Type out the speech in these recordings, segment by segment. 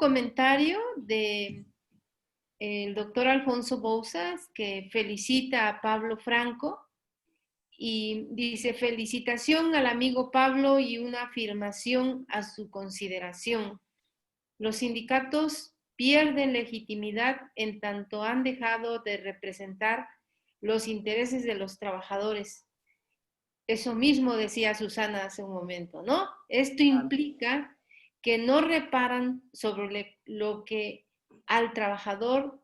comentario de el doctor Alfonso Bouzas, que felicita a Pablo Franco y dice: felicitación al amigo Pablo y una afirmación a su consideración. Los sindicatos pierden legitimidad en tanto han dejado de representar los intereses de los trabajadores. Eso mismo decía Susana hace un momento, ¿no? Esto implica que no reparan sobre lo que al trabajador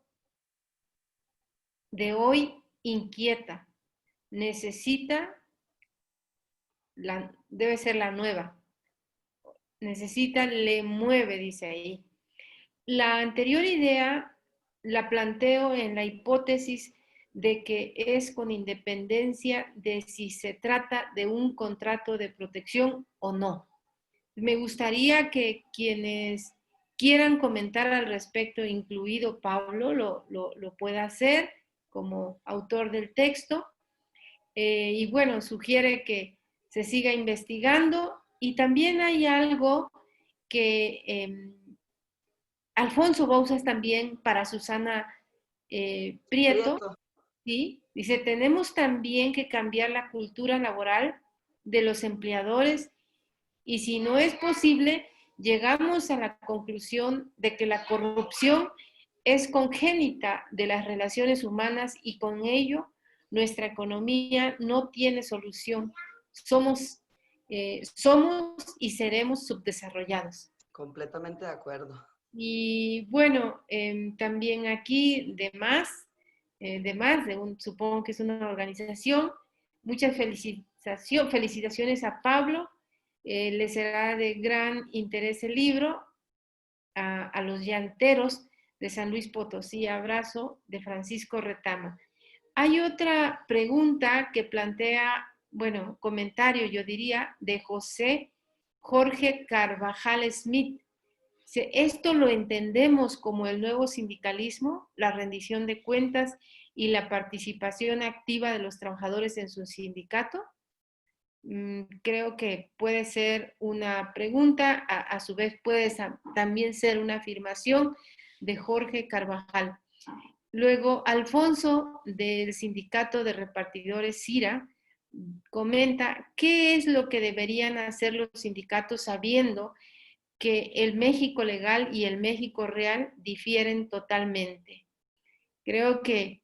de hoy inquieta, necesita, debe ser la nueva, necesita, le mueve, dice ahí. La anterior idea la planteo en la hipótesis de que es con independencia de si se trata de un contrato de protección o no. Me gustaría que quienes quieran comentar al respecto, incluido Pablo, lo pueda hacer como autor del texto. Y bueno, sugiere que se siga investigando. Y también hay algo que Alfonso Bouzas también para Susana Prieto, ¿sí? Dice: tenemos también que cambiar la cultura laboral de los empleadores y si no es posible, llegamos a la conclusión de que la corrupción es congénita de las relaciones humanas y con ello nuestra economía no tiene solución. Somos y seremos subdesarrollados. Completamente de acuerdo. Y bueno, también aquí supongo que es una organización, muchas felicitaciones a Pablo, le será de gran interés el libro, a los llanteros de San Luis Potosí, abrazo, de Francisco Retama. Hay otra pregunta que plantea, bueno, comentario yo diría, de José Jorge Carvajal Smith. Esto lo entendemos como el nuevo sindicalismo, la rendición de cuentas y la participación activa de los trabajadores en su sindicato. Creo que puede ser una pregunta, a su vez puede también ser una afirmación de Jorge Carvajal. Luego, Alfonso, del Sindicato de Repartidores CIRA, comenta: ¿qué es lo que deberían hacer los sindicatos sabiendo que el México legal y el México real difieren totalmente? Creo que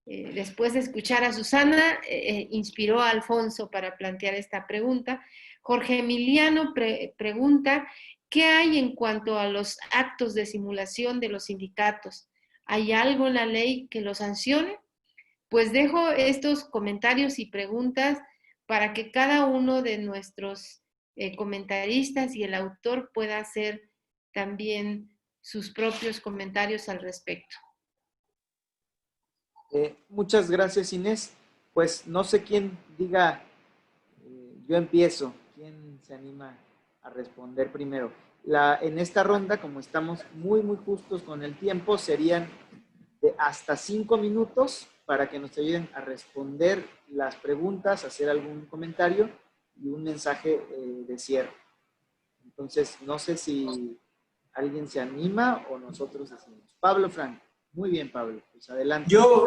después de escuchar a Susana, inspiró a Alfonso para plantear esta pregunta. Jorge Emiliano pregunta: ¿qué hay en cuanto a los actos de simulación de los sindicatos? ¿Hay algo en la ley que los sancione? Pues dejo estos comentarios y preguntas para que cada uno de nuestros comentaristas y el autor pueda hacer también sus propios comentarios al respecto. Muchas gracias, Inés. Pues no sé quién diga, yo empiezo. ¿Quién se anima a responder primero? En esta ronda, como estamos muy justos con el tiempo, serían de hasta 5 minutos para que nos ayuden a responder las preguntas, hacer algún comentario y un mensaje de cierre. Entonces, no sé si alguien se anima o nosotros decimos. Pablo Franco. Muy bien, Pablo. Pues adelante. Yo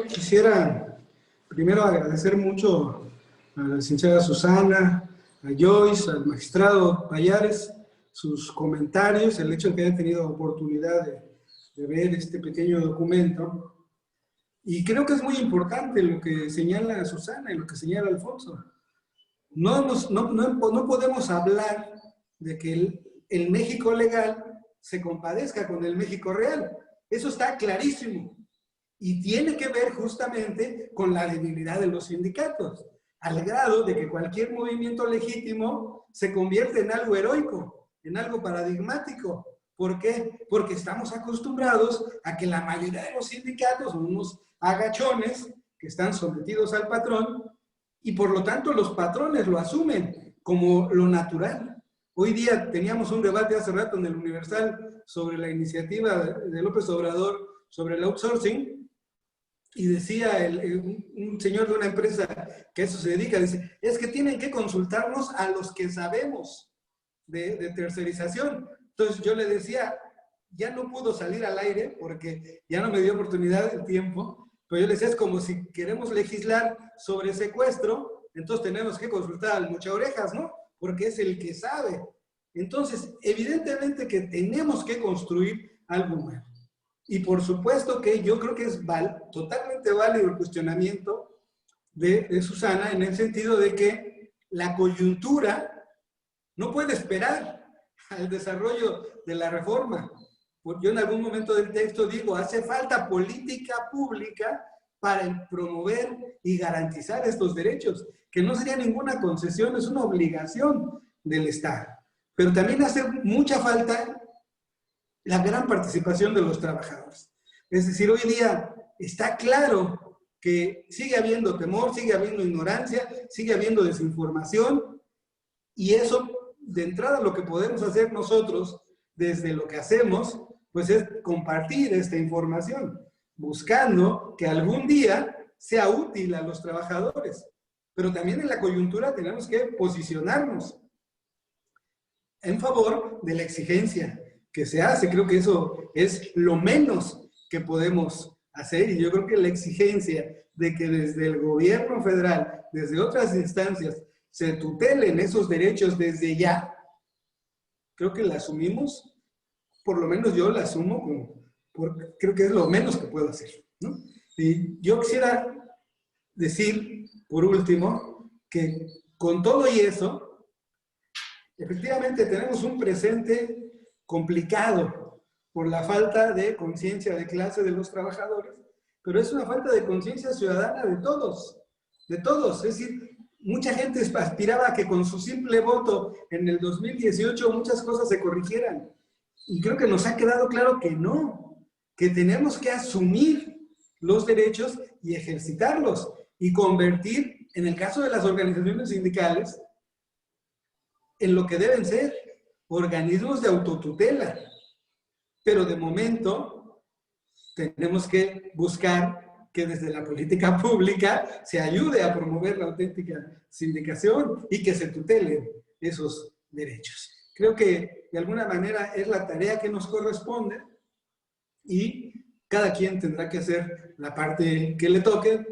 quisiera primero agradecer mucho a la licenciada Susana, a Joyce, al magistrado Payares, sus comentarios, el hecho de que hayan tenido oportunidad de ver este pequeño documento. Y creo que es muy importante lo que señala Susana y lo que señala Alfonso. No podemos hablar de que el México legal se compadezca con el México real. Eso está clarísimo. Y tiene que ver justamente con la debilidad de los sindicatos, al grado de que cualquier movimiento legítimo se convierte en algo heroico, en algo paradigmático. ¿Por qué? Porque estamos acostumbrados a que la mayoría de los sindicatos son unos agachones que están sometidos al patrón y por lo tanto los patrones lo asumen como lo natural. Hoy día teníamos un debate hace rato en el Universal sobre la iniciativa de López Obrador sobre el outsourcing y decía un señor de una empresa que a eso se dedica, dice, es que tienen que consultarnos a los que sabemos de tercerización, Entonces yo le decía, ya no pudo salir al aire porque ya no me dio oportunidad el tiempo, pero yo le decía, es como si queremos legislar sobre secuestro, entonces tenemos que consultar al Mocha Orejas, ¿no? Porque es el que sabe. Entonces, evidentemente que tenemos que construir algo nuevo. Y por supuesto que yo creo que es totalmente válido el cuestionamiento de Susana en el sentido de que la coyuntura no puede esperar al desarrollo de la reforma. Yo en algún momento del texto digo, hace falta política pública para promover y garantizar estos derechos, que no sería ninguna concesión, es una obligación del Estado. Pero también hace mucha falta la gran participación de los trabajadores. Es decir, hoy día está claro que sigue habiendo temor, sigue habiendo ignorancia, sigue habiendo desinformación, y eso, de entrada, lo que podemos hacer nosotros, desde lo que hacemos, pues es compartir esta información, buscando que algún día sea útil a los trabajadores. Pero también en la coyuntura tenemos que posicionarnos en favor de la exigencia que se hace. Creo que eso es lo menos que podemos hacer, y yo creo que la exigencia de que desde el gobierno federal, desde otras instancias, se tutelen esos derechos desde ya, creo que la asumimos, por lo menos yo la asumo, creo que es lo menos que puedo hacer, ¿no? Y yo quisiera decir, por último, que con todo y eso, efectivamente tenemos un presente complicado por la falta de conciencia de clase de los trabajadores, pero es una falta de conciencia ciudadana de todos, es decir, mucha gente aspiraba a que con su simple voto en el 2018 muchas cosas se corrigieran, y creo que nos ha quedado claro que no, que tenemos que asumir los derechos y ejercitarlos, y convertir, en el caso de las organizaciones sindicales, en lo que deben ser organismos de autotutela. Pero de momento tenemos que buscar que desde la política pública se ayude a promover la auténtica sindicación y que se tutelen esos derechos. Creo que de alguna manera es la tarea que nos corresponde, y cada quien tendrá que hacer la parte que le toque.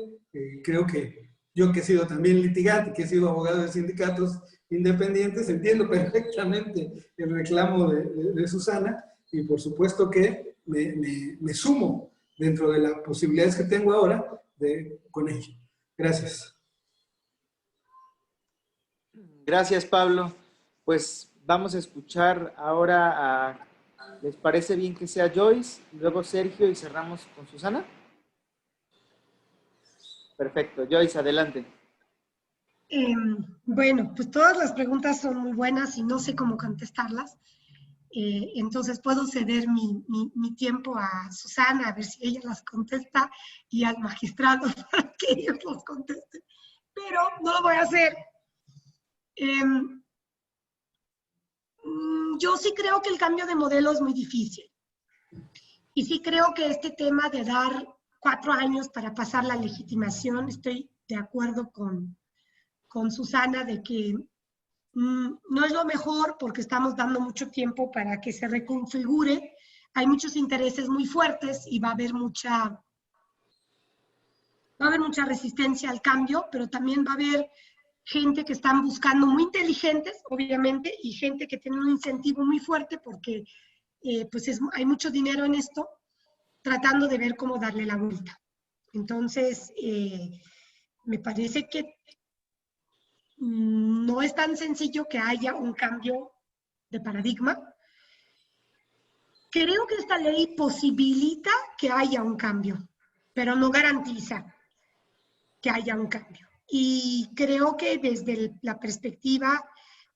Creo que yo, que he sido también litigante, que he sido abogado de sindicatos independientes, entiendo perfectamente el reclamo de Susana, y por supuesto que me sumo dentro de las posibilidades que tengo ahora con ello. Gracias. Gracias, Pablo. Pues vamos a escuchar ahora a... ¿Les parece bien que sea Joyce, luego Sergio y cerramos con Susana? Perfecto. Joyce, adelante. Bueno, pues todas las preguntas son muy buenas y no sé cómo contestarlas. Entonces puedo ceder mi tiempo a Susana, a ver si ella las contesta, y al magistrado para que ellos las contesten. Pero no lo voy a hacer. Yo sí creo que el cambio de modelo es muy difícil. Y sí creo que este tema de dar 4 años para pasar la legitimación, estoy de acuerdo con Susana de que no es lo mejor, porque estamos dando mucho tiempo para que se reconfigure. Hay muchos intereses muy fuertes y va a haber mucha resistencia al cambio, pero también va a haber gente que están buscando, muy inteligentes, obviamente, y gente que tiene un incentivo muy fuerte porque pues hay mucho dinero en esto, tratando de ver cómo darle la vuelta. Entonces, me parece que no es tan sencillo que haya un cambio de paradigma. Creo que esta ley posibilita que haya un cambio, pero no garantiza que haya un cambio. Y creo que desde la perspectiva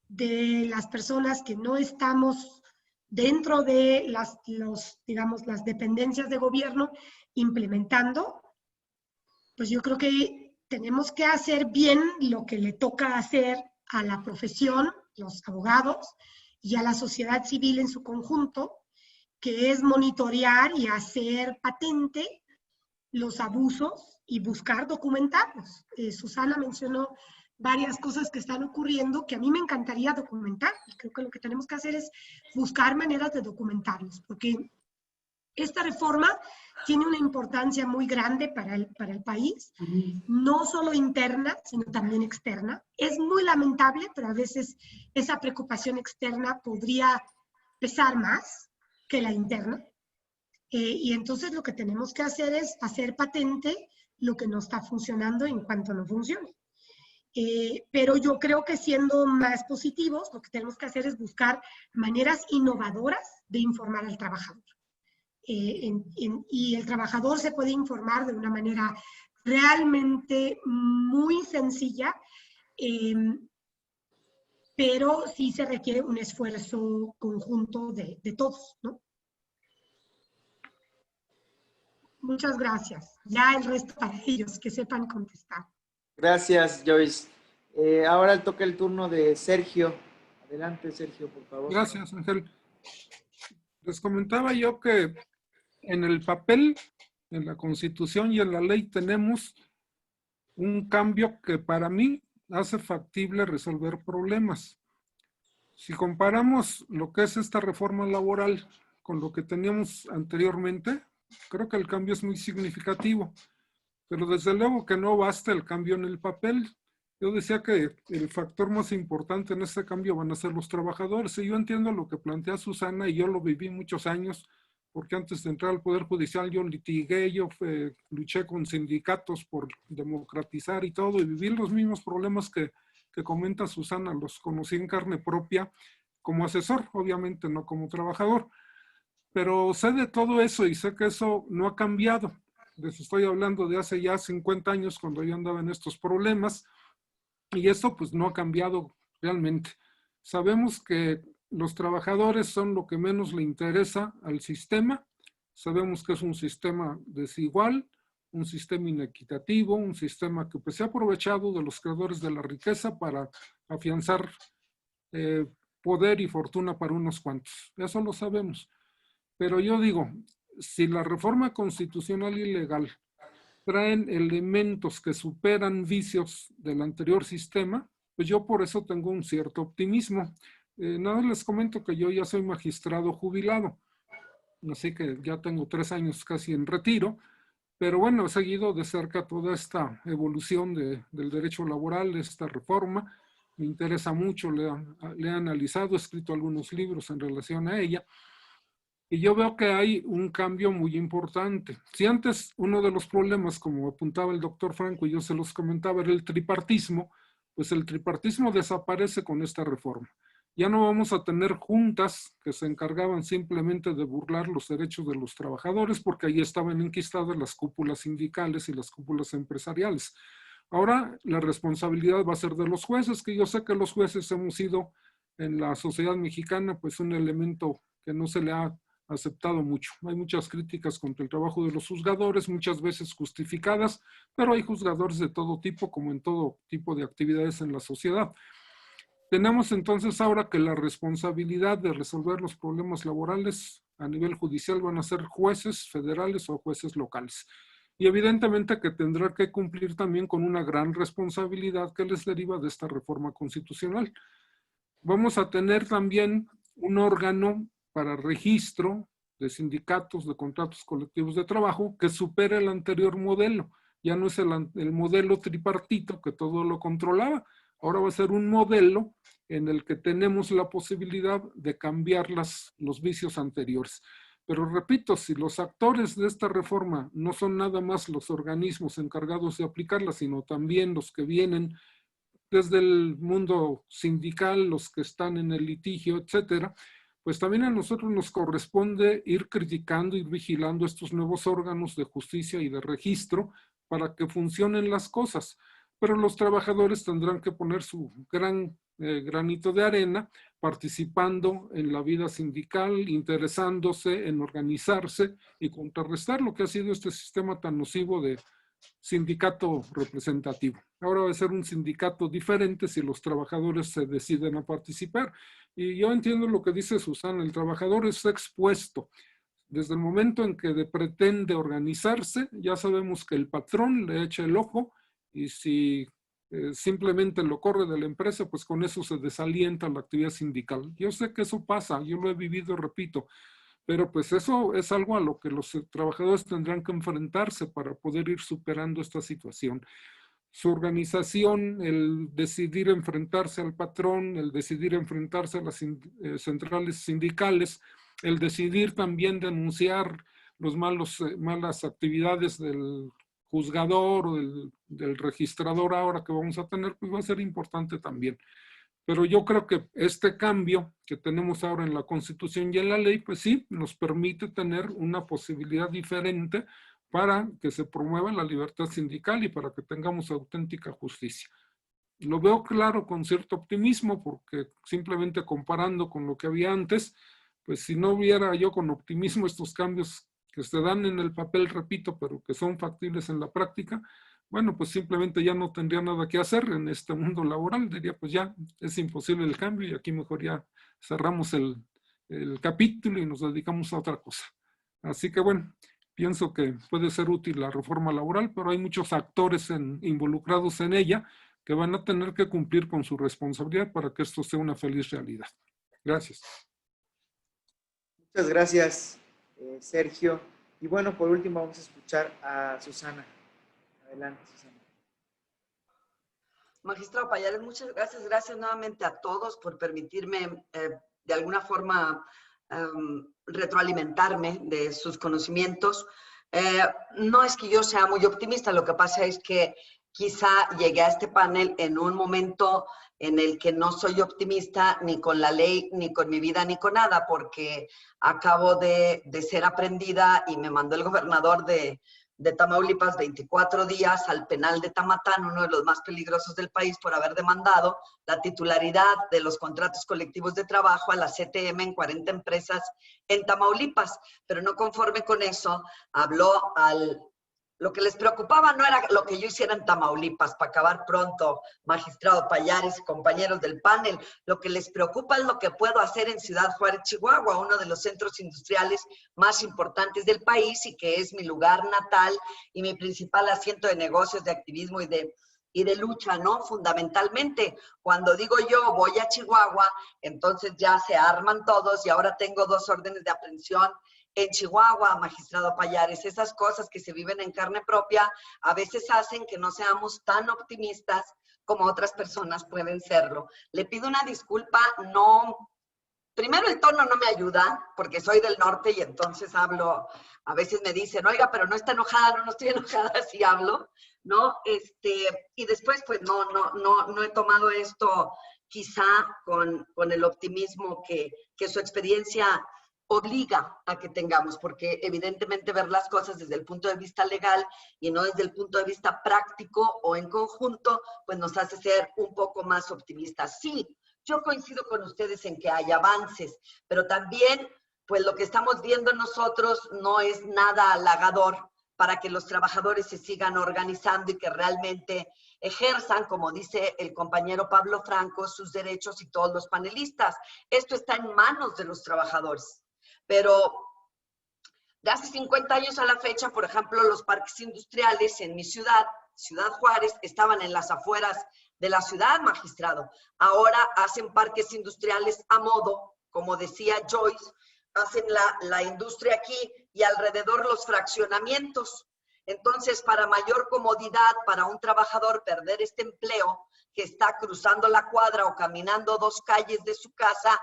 de las personas que no estamos dentro de las dependencias de gobierno implementando, pues yo creo que tenemos que hacer bien lo que le toca hacer a la profesión, los abogados, y a la sociedad civil en su conjunto, que es monitorear y hacer patente los abusos y buscar documentarlos. Susana mencionó varias cosas que están ocurriendo que a mí me encantaría documentar. Y creo que lo que tenemos que hacer es buscar maneras de documentarlos, porque esta reforma tiene una importancia muy grande para el país, no solo interna, sino también externa. Es muy lamentable, pero a veces esa preocupación externa podría pesar más que la interna. Y entonces lo que tenemos que hacer es hacer patente lo que no está funcionando en cuanto no funcione. Pero yo creo que siendo más positivos, lo que tenemos que hacer es buscar maneras innovadoras de informar al trabajador. Y el trabajador se puede informar de una manera realmente muy sencilla, pero sí se requiere un esfuerzo conjunto de todos, ¿no? Muchas gracias. Ya el resto para ellos, que sepan contestar. Gracias, Joyce. Ahora toca el turno de Sergio. Adelante, Sergio, por favor. Gracias, Ángel. Les comentaba yo que en el papel, en la Constitución y en la ley tenemos un cambio que para mí hace factible resolver problemas. Si comparamos lo que es esta reforma laboral con lo que teníamos anteriormente, creo que el cambio es muy significativo, pero desde luego que no basta el cambio en el papel. Yo decía que el factor más importante en este cambio van a ser los trabajadores, y yo entiendo lo que plantea Susana, y yo lo viví muchos años, porque antes de entrar al Poder Judicial yo litigué, luché con sindicatos por democratizar y todo, y viví los mismos problemas que comenta Susana, los conocí en carne propia como asesor, obviamente no como trabajador, pero sé de todo eso y sé que eso no ha cambiado. Les estoy hablando de hace ya 50 años cuando yo andaba en estos problemas, y esto pues no ha cambiado realmente. Sabemos que los trabajadores son lo que menos le interesa al sistema. Sabemos que es un sistema desigual, un sistema inequitativo, un sistema que pues, se ha aprovechado de los creadores de la riqueza para afianzar poder y fortuna para unos cuantos. Eso lo sabemos. Pero yo digo, si la reforma constitucional y legal traen elementos que superan vicios del anterior sistema, pues yo por eso tengo un cierto optimismo. Nada más les comento que yo ya soy magistrado jubilado, así que ya tengo 3 años casi en retiro, pero bueno, he seguido de cerca toda esta evolución del derecho laboral, esta reforma. Me interesa mucho, le he analizado, he escrito algunos libros en relación a ella, y yo veo que hay un cambio muy importante. Si antes uno de los problemas, como apuntaba el doctor Franco y yo se los comentaba, era el tripartismo, pues el tripartismo desaparece con esta reforma. Ya no vamos a tener juntas que se encargaban simplemente de burlar los derechos de los trabajadores, porque ahí estaban enquistadas las cúpulas sindicales y las cúpulas empresariales. Ahora la responsabilidad va a ser de los jueces, que yo sé que los jueces hemos sido en la sociedad mexicana pues un elemento que no se le ha aceptado mucho. Hay muchas críticas contra el trabajo de los juzgadores, muchas veces justificadas, pero hay juzgadores de todo tipo, como en todo tipo de actividades en la sociedad. Tenemos entonces ahora que la responsabilidad de resolver los problemas laborales a nivel judicial van a ser jueces federales o jueces locales. Y evidentemente que tendrá que cumplir también con una gran responsabilidad que les deriva de esta reforma constitucional. Vamos a tener también un órgano para registro de sindicatos, de contratos colectivos de trabajo, que supera el anterior modelo. Ya no es el modelo tripartito que todo lo controlaba. Ahora va a ser un modelo en el que tenemos la posibilidad de cambiar los vicios anteriores. Pero repito, si los actores de esta reforma no son nada más los organismos encargados de aplicarla, sino también los que vienen desde el mundo sindical, los que están en el litigio, etcétera, pues también a nosotros nos corresponde ir criticando, ir vigilando estos nuevos órganos de justicia y de registro para que funcionen las cosas. Pero los trabajadores tendrán que poner su granito de arena, participando en la vida sindical, interesándose en organizarse y contrarrestar lo que ha sido este sistema tan nocivo de sindicato representativo. Ahora va a ser un sindicato diferente si los trabajadores se deciden a participar. Y yo entiendo lo que dice Susana, el trabajador está expuesto. Desde el momento en que pretende organizarse, ya sabemos que el patrón le echa el ojo, y si simplemente lo corre de la empresa, pues con eso se desalienta la actividad sindical. Yo sé que eso pasa, yo lo he vivido, repito, pero pues eso es algo a lo que los trabajadores tendrán que enfrentarse para poder ir superando esta situación. Su organización, el decidir enfrentarse al patrón, el decidir enfrentarse a las centrales sindicales, el decidir también denunciar los malas actividades del juzgador o del registrador ahora que vamos a tener, pues va a ser importante también. Pero yo creo que este cambio que tenemos ahora en la Constitución y en la ley, pues sí, nos permite tener una posibilidad diferente para que se promueva la libertad sindical y para que tengamos auténtica justicia. Lo veo claro con cierto optimismo porque simplemente comparando con lo que había antes, pues si no viera yo con optimismo estos cambios que se dan en el papel, repito, pero que son factibles en la práctica, bueno, pues simplemente ya no tendría nada que hacer en este mundo laboral. Diría, pues ya es imposible el cambio y aquí mejor ya cerramos el capítulo y nos dedicamos a otra cosa. Así que bueno, pienso que puede ser útil la reforma laboral, pero hay muchos actores involucrados en ella que van a tener que cumplir con su responsabilidad para que esto sea una feliz realidad. Gracias. Muchas gracias, Sergio. Y bueno, por último vamos a escuchar a Susana. Adelante, Susana. Magistrado Pallares, muchas gracias. Gracias nuevamente a todos por permitirme de alguna forma retroalimentarme de sus conocimientos. No es que yo sea muy optimista, lo que pasa es que quizá llegué a este panel en un momento en el que no soy optimista ni con la ley, ni con mi vida, ni con nada, porque acabo de ser aprendida y me mandó el gobernador de Tamaulipas 24 días al penal de Tamatán, uno de los más peligrosos del país, por haber demandado la titularidad de los contratos colectivos de trabajo a la CTM en 40 empresas en Tamaulipas. Pero no conforme con eso, habló lo que les preocupaba no era lo que yo hiciera en Tamaulipas, para acabar pronto, magistrado Pallares y compañeros del panel. Lo que les preocupa es lo que puedo hacer en Ciudad Juárez, Chihuahua, uno de los centros industriales más importantes del país y que es mi lugar natal y mi principal asiento de negocios, de activismo y de lucha, ¿no? Fundamentalmente, cuando digo yo voy a Chihuahua, entonces ya se arman todos y ahora tengo 2 órdenes de aprehensión en Chihuahua, magistrado Pallares. Esas cosas que se viven en carne propia a veces hacen que no seamos tan optimistas como otras personas pueden serlo. Le pido una disculpa, primero el tono no me ayuda, porque soy del norte y entonces hablo, a veces me dicen, oiga, pero no está enojada, no estoy enojada, así hablo, ¿no? Y después pues no he tomado esto quizá con el optimismo que su experiencia obliga a que tengamos, porque evidentemente ver las cosas desde el punto de vista legal y no desde el punto de vista práctico o en conjunto, pues nos hace ser un poco más optimistas. Sí, yo coincido con ustedes en que hay avances, pero también, pues lo que estamos viendo nosotros no es nada halagador para que los trabajadores se sigan organizando y que realmente ejerzan, como dice el compañero Pablo Franco, sus derechos y todos los panelistas. Esto está en manos de los trabajadores. Pero de hace 50 años a la fecha, por ejemplo, los parques industriales en mi ciudad, Ciudad Juárez, estaban en las afueras de la ciudad, magistrado. Ahora hacen parques industriales a modo, como decía Joyce, hacen la industria aquí y alrededor los fraccionamientos. Entonces, para mayor comodidad para un trabajador perder este empleo que está cruzando la cuadra o caminando 2 calles de su casa,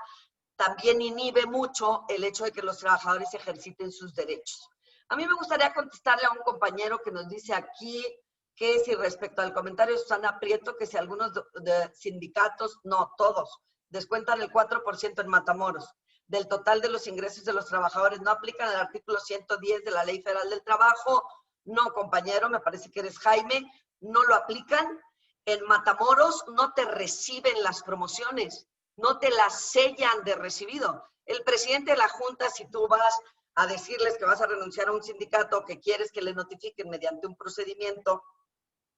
también inhibe mucho el hecho de que los trabajadores ejerciten sus derechos. A mí me gustaría contestarle a un compañero que nos dice aquí que si respecto al comentario de Susana Prieto, que si algunos de sindicatos, no, todos, descuentan el 4% en Matamoros del total de los ingresos de los trabajadores, no aplican el artículo 110 de la Ley Federal del Trabajo. No, compañero, me parece que eres Jaime, no lo aplican. En Matamoros no te reciben las promociones, no te las sellan de recibido. El presidente de la Junta, si tú vas a decirles que vas a renunciar a un sindicato, que quieres que le notifiquen mediante un procedimiento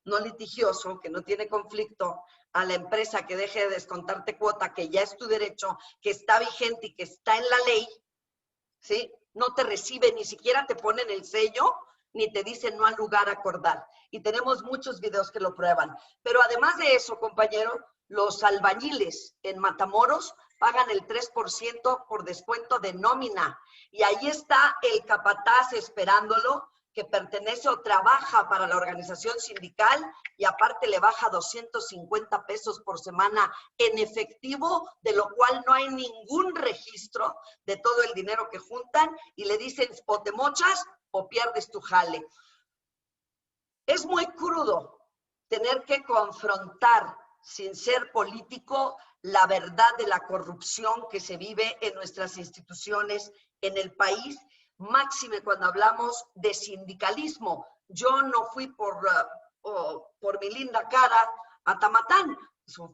no litigioso, que no tiene conflicto, a la empresa que deje de descontarte cuota, que ya es tu derecho, que está vigente y que está en la ley, ¿sí? No te recibe, ni siquiera te ponen el sello ni te dicen no al lugar acordar. Y tenemos muchos videos que lo prueban. Pero además de eso, compañero, los albañiles en Matamoros pagan el 3% por descuento de nómina. Y ahí está el capataz esperándolo, que pertenece o trabaja para la organización sindical y aparte le baja 250 pesos por semana en efectivo, de lo cual no hay ningún registro de todo el dinero que juntan y le dicen o te mochas o pierdes tu jale. Es muy crudo tener que confrontar, sin ser político, la verdad de la corrupción que se vive en nuestras instituciones en el país, máxime cuando hablamos de sindicalismo. Yo no fui por mi linda cara a Tamatán,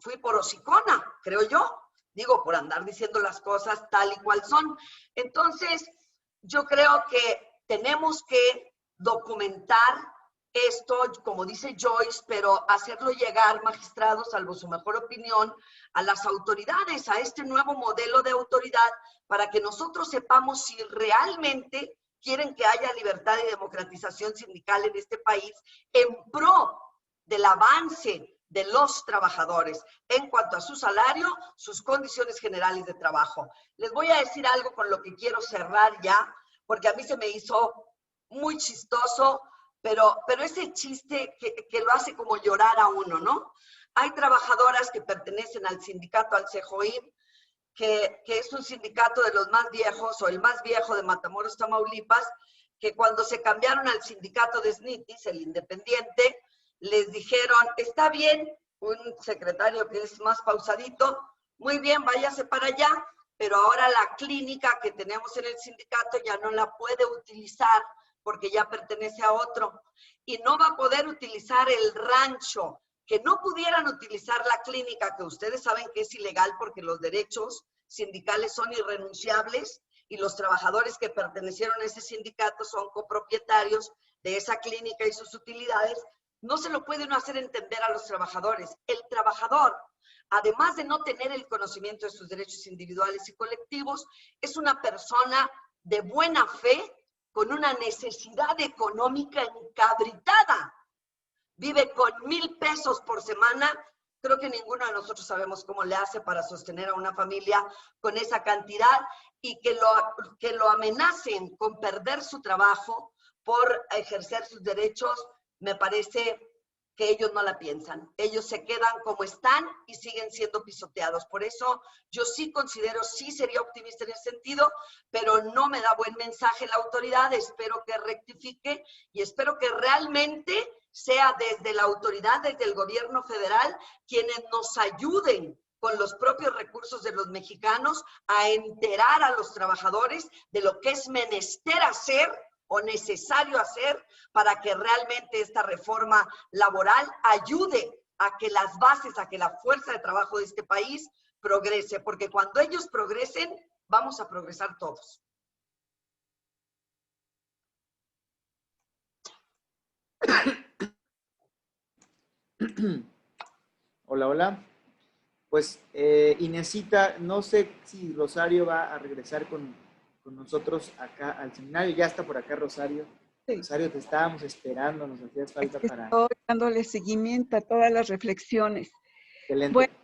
fui por hocicona, creo yo. Digo, por andar diciendo las cosas tal y cual son. Entonces, yo creo que tenemos que documentar esto, como dice Joyce, pero hacerlo llegar, magistrados, salvo su mejor opinión, a las autoridades, a este nuevo modelo de autoridad, para que nosotros sepamos si realmente quieren que haya libertad y democratización sindical en este país en pro del avance de los trabajadores en cuanto a su salario, sus condiciones generales de trabajo. Les voy a decir algo con lo que quiero cerrar ya, porque a mí se me hizo muy chistoso, pero ese chiste que lo hace como llorar a uno, ¿no? Hay trabajadoras que pertenecen al sindicato, al CEJOIM, que es un sindicato de los más viejos, o el más viejo de Matamoros, Tamaulipas, que cuando se cambiaron al sindicato de SNITIS, el independiente, les dijeron, está bien, un secretario que es más pausadito, muy bien, váyase para allá, pero ahora la clínica que tenemos en el sindicato ya no la puede utilizar porque ya pertenece a otro, y no va a poder utilizar el rancho, que no pudieran utilizar la clínica, que ustedes saben que es ilegal porque los derechos sindicales son irrenunciables y los trabajadores que pertenecieron a ese sindicato son copropietarios de esa clínica y sus utilidades. No se lo puede uno hacer entender a los trabajadores. El trabajador, además de no tener el conocimiento de sus derechos individuales y colectivos, es una persona de buena fe con una necesidad económica encabritada. Vive con 1,000 pesos por semana. Creo que ninguno de nosotros sabemos cómo le hace para sostener a una familia con esa cantidad, y que lo amenacen con perder su trabajo por ejercer sus derechos, me parece que ellos no la piensan. Ellos se quedan como están y siguen siendo pisoteados. Por eso yo sí considero, sí sería optimista en ese sentido, pero no me da buen mensaje la autoridad. Espero que rectifique y espero que realmente sea desde la autoridad, desde el gobierno federal, quienes nos ayuden con los propios recursos de los mexicanos a enterar a los trabajadores de lo que es menester hacer o necesario hacer para que realmente esta reforma laboral ayude a que las bases, a que la fuerza de trabajo de este país progrese, porque cuando ellos progresen, vamos a progresar todos. Hola, hola. Pues Inesita, no sé si Rosario va a regresar con nosotros acá al seminario. Ya está por acá Rosario. Sí. Rosario, te estábamos esperando, nos hacías falta para... Estoy dándole seguimiento a todas las reflexiones. Excelente. Bueno,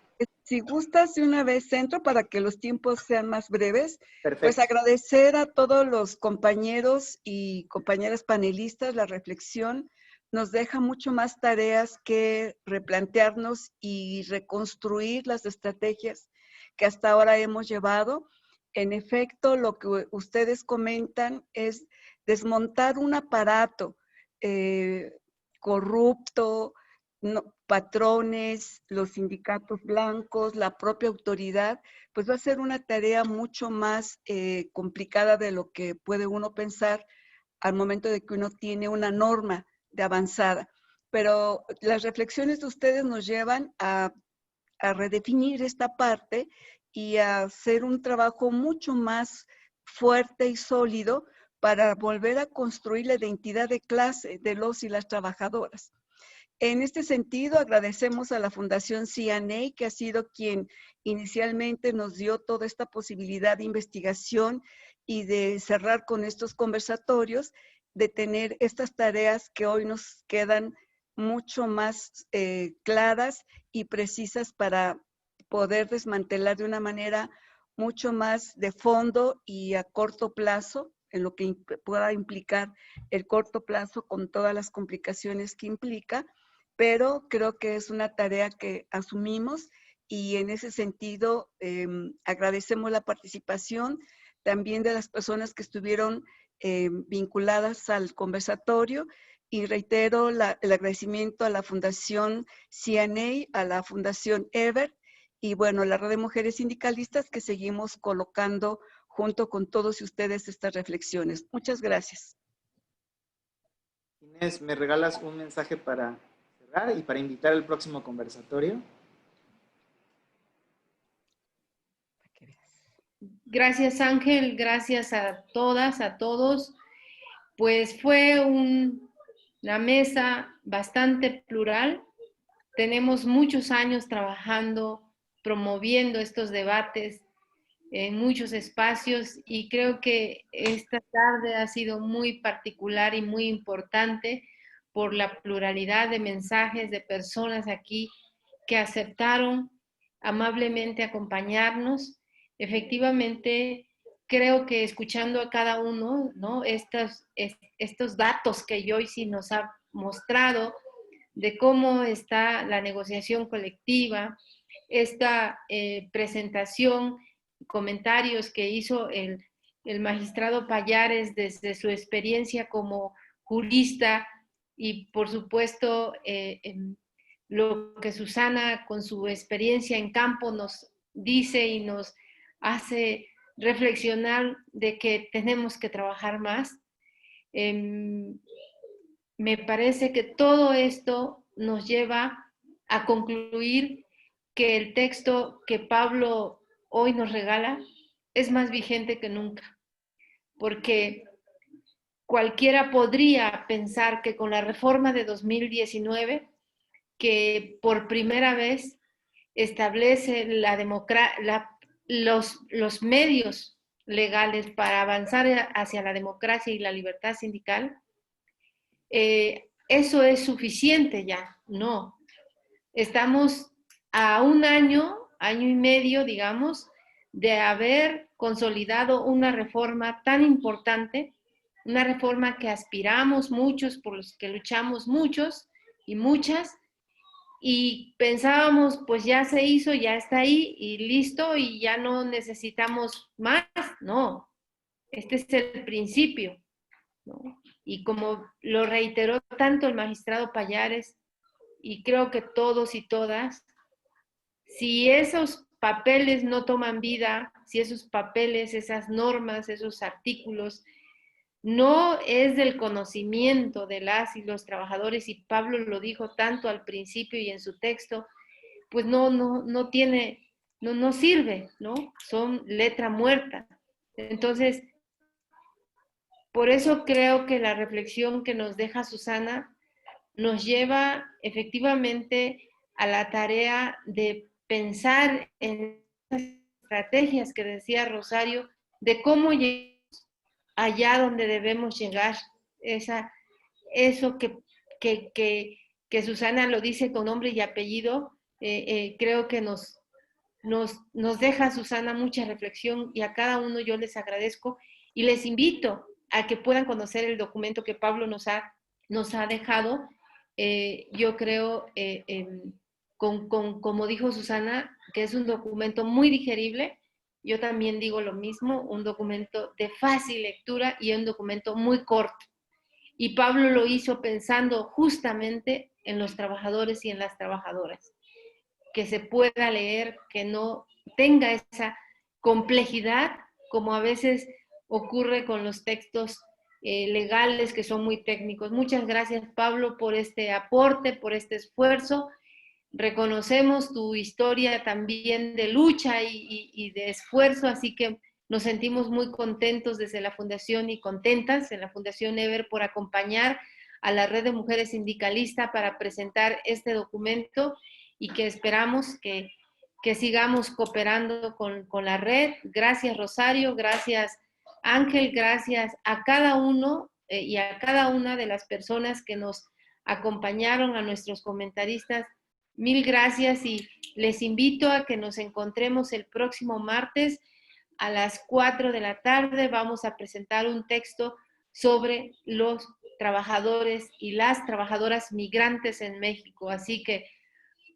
si gustas de una vez entro para que los tiempos sean más breves. Perfecto. Pues agradecer a todos los compañeros y compañeras panelistas la reflexión. Nos deja mucho más tareas que replantearnos y reconstruir las estrategias que hasta ahora hemos llevado. En efecto, lo que ustedes comentan es desmontar un aparato corrupto, patrones, los sindicatos blancos, la propia autoridad, pues va a ser una tarea mucho más complicada de lo que puede uno pensar al momento de que uno tiene una norma de avanzada. Pero las reflexiones de ustedes nos llevan a redefinir esta parte y a hacer un trabajo mucho más fuerte y sólido para volver a construir la identidad de clase de los y las trabajadoras. En este sentido, agradecemos a la Fundación CNA, que ha sido quien inicialmente nos dio toda esta posibilidad de investigación y de cerrar con estos conversatorios. de tener estas tareas que hoy nos quedan mucho más claras y precisas para poder desmantelar de una manera mucho más de fondo y a corto plazo, en lo que pueda implicar el corto plazo con todas las complicaciones que implica, pero creo que es una tarea que asumimos y en ese sentido agradecemos la participación también de las personas que estuvieron vinculadas al conversatorio y reitero el agradecimiento a la Fundación CNA, a la Fundación Ever y bueno, la Red de Mujeres Sindicalistas que seguimos colocando junto con todos ustedes estas reflexiones. Muchas gracias. Inés, ¿me regalas un mensaje para cerrar y para invitar al próximo conversatorio? Gracias, Ángel. Gracias a todas, a todos. Pues fue una mesa bastante plural. Tenemos muchos años trabajando, promoviendo estos debates en muchos espacios y creo que esta tarde ha sido muy particular y muy importante por la pluralidad de mensajes de personas aquí que aceptaron amablemente acompañarnos. Efectivamente, creo que escuchando a cada uno, ¿no? Estos datos que Joyce nos ha mostrado de cómo está la negociación colectiva, esta presentación, comentarios que hizo el magistrado Pallares desde su experiencia como jurista y por supuesto lo que Susana con su experiencia en campo nos dice y nos hace reflexionar de que tenemos que trabajar más. Me parece que todo esto nos lleva a concluir que el texto que Pablo hoy nos regala es más vigente que nunca, porque cualquiera podría pensar que con la reforma de 2019, que por primera vez establece los medios legales para avanzar hacia la democracia y la libertad sindical, eso es suficiente ya. No. Estamos a un año y medio, digamos, de haber consolidado una reforma tan importante, una reforma que aspiramos muchos, por los que luchamos muchos y muchas, y pensábamos, pues ya se hizo, ya está ahí y listo, y ya no necesitamos más. No, este es el principio, ¿no? Y como lo reiteró tanto el magistrado Pallares, y creo que todos y todas, si esos papeles no toman vida, si esos papeles, esas normas, esos artículos, no es del conocimiento de las y los trabajadores, y Pablo lo dijo tanto al principio y en su texto, pues no tiene, no sirve, ¿no? Son letra muerta. Entonces, por eso creo que la reflexión que nos deja Susana nos lleva efectivamente a la tarea de pensar en las estrategias que decía Rosario, de cómo llegar allá donde debemos llegar. Eso que Susana lo dice con nombre y apellido, creo que nos deja, Susana, mucha reflexión, y a cada uno yo les agradezco y les invito a que puedan conocer el documento que Pablo nos ha dejado. Yo creo, como dijo Susana, que es un documento muy digerible. Yo también digo lo mismo, un documento de fácil lectura y un documento muy corto. Y Pablo lo hizo pensando justamente en los trabajadores y en las trabajadoras, que se pueda leer, que no tenga esa complejidad como a veces ocurre con los textos legales que son muy técnicos. Muchas gracias, Pablo, por este aporte, por este esfuerzo. Reconocemos tu historia también de lucha y de esfuerzo, así que nos sentimos muy contentos desde la Fundación y contentas en la Fundación Ever por acompañar a la Red de Mujeres Sindicalistas para presentar este documento, y que esperamos que sigamos cooperando con la red. Gracias, Rosario, gracias, Ángel, gracias a cada uno y a cada una de las personas que nos acompañaron, a nuestros comentaristas, mil gracias y les invito a que nos encontremos el próximo martes a las 4 de la tarde. Vamos a presentar un texto sobre los trabajadores y las trabajadoras migrantes en México. Así que,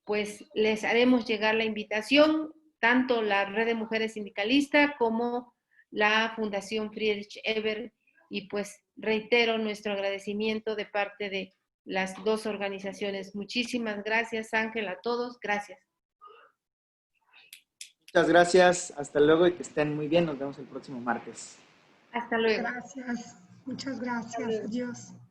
pues, les haremos llegar la invitación, tanto la Red de Mujeres Sindicalistas como la Fundación Friedrich Ebert, y pues reitero nuestro agradecimiento de parte de las dos organizaciones. Muchísimas gracias, Ángel, a todos. Gracias. Muchas gracias. Hasta luego y que estén muy bien. Nos vemos el próximo martes. Hasta luego. Gracias. Muchas gracias. Adiós.